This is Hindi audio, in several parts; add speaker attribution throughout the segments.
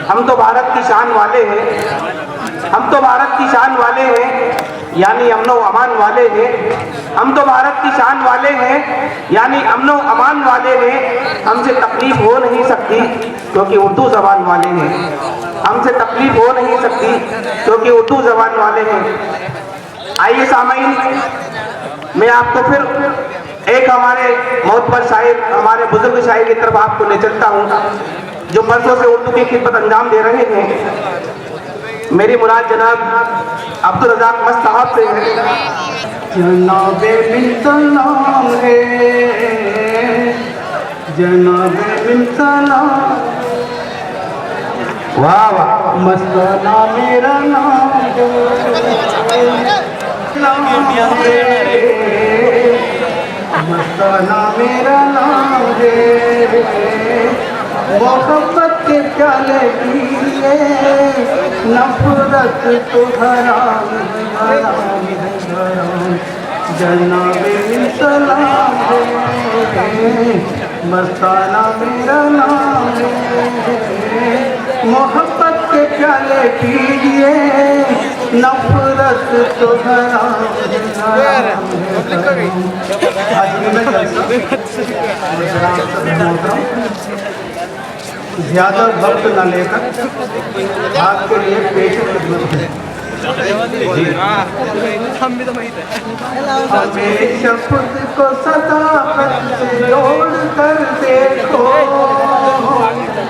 Speaker 1: हम तो भारत की शान वाले हैं, हम तो भारत की शान वाले हैं, यानी अमनो अमान वाले हैं। हम तो भारत की शान वाले हैं, यानी अमनो अमान वाले हैं। हमसे तकलीफ हो नहीं सकती क्योंकि उर्दू जबान वाले हैं। हमसे तकलीफ हो नहीं सकती क्योंकि उर्दू जबान वाले हैं। आइए सामईन, मैं आपको फिर एक हमारे मोहब्बत शायर, हमारे बुजुर्ग शायर की तरफ आपको ले चलता हूँ, जो बरसों से उर्दू की खिदमत अंजाम दे रहे हैं। मेरी मुराद जनाब अब्दुल रज़ाक मस्त साहब से है।
Speaker 2: जनाबे बिन सलाम है, जनाबे बिन सलाम,
Speaker 1: वाह वाह,
Speaker 2: मस्ताना मेरा नाम है, मस्ताना मेरा नाम है। मोहब्बत के प्याले पिए, नफरत तो हराम हराम हराम। जनाबे बिन सलाम है, मस्ताना मेरा नाम है। मोहब्बत के प्याले पीजिए, नफरत तो हराम हराम ज्यादा वक्त न लेकर आपके लिए पेश खिदमत है। हमेशा खुद को सदाकत से जोड़ कर देखो,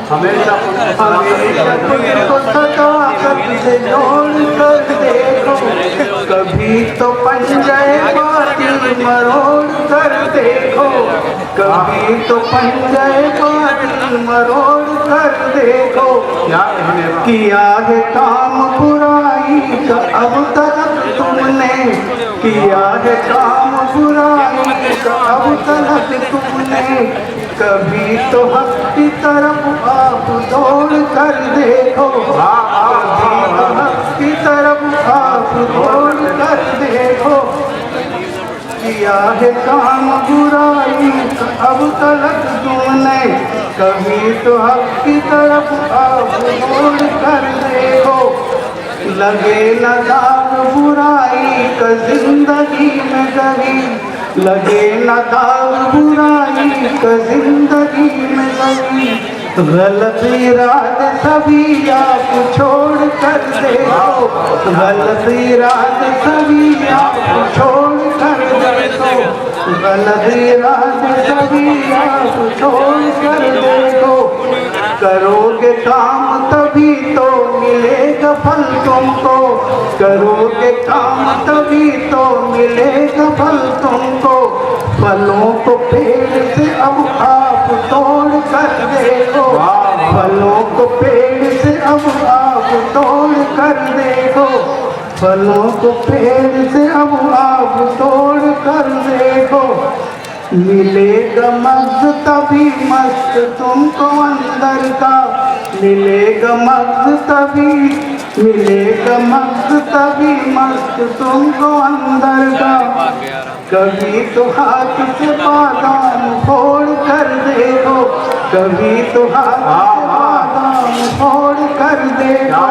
Speaker 2: हमेशा खुद को सदाकत से जोड़ कर देखो। कभी तो पंजाए बातिल मरोड़ कर देखो, कभी तो पंजाए बातिल मरोड़ कर देखो। किया है काम बुराई का अब तक तुमने, किया है काम बुराई का अब तक तुमने। कभी तो हक की तरफ आप दौड़ कर देखो, कभी तो हक की तरफ आप दौड़ कर देखो। किया है काम बुराई का अब तक तुमने, कभी तो हक की तरफ आप दौड़ कर देखो। लगे न दाग बुराई का जिंदगी में कभी, लगे न दाग बुराई का जिंदगी में कभी। गलत इरादे सभी आप छोड़ कर देखो, गलत इरादे सभी आप छोड़ कर देखो, गलत इरादे सभी आप छोड़ कर देखो। करोगे काम तभी तो मिलेगा फल तुमको, करोगे काम तभी तो मिलेगा फल तुमको। फलों को पेड़ से अब आप तोड़ कर देखो, फलों को पेड़ से अब आप तोड़ कर देखो, फलों को पेड़ से अब आप तोड़ कर देखो। मिलेगा मग्ज तभी मस्त तुमको अंदर का, मिलेगा मग्ज तभी, मिलेगा मग्ज तभी मस्त तुमको अंदर का। कभी तो हाथ से बादाम फोड़ कर देखो, कभी तो हाथ से बादाम फोड़ कर देखो।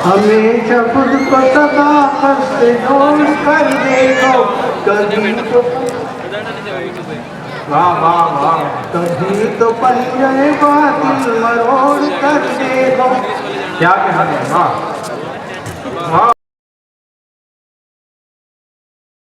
Speaker 2: हमेशा खुद को सदाकत से जोड़ कर देखो, कभी तो कभी तो पंजाए बातिल मरोड़ कर देखो।
Speaker 1: क्या कहना है, वाह वाह।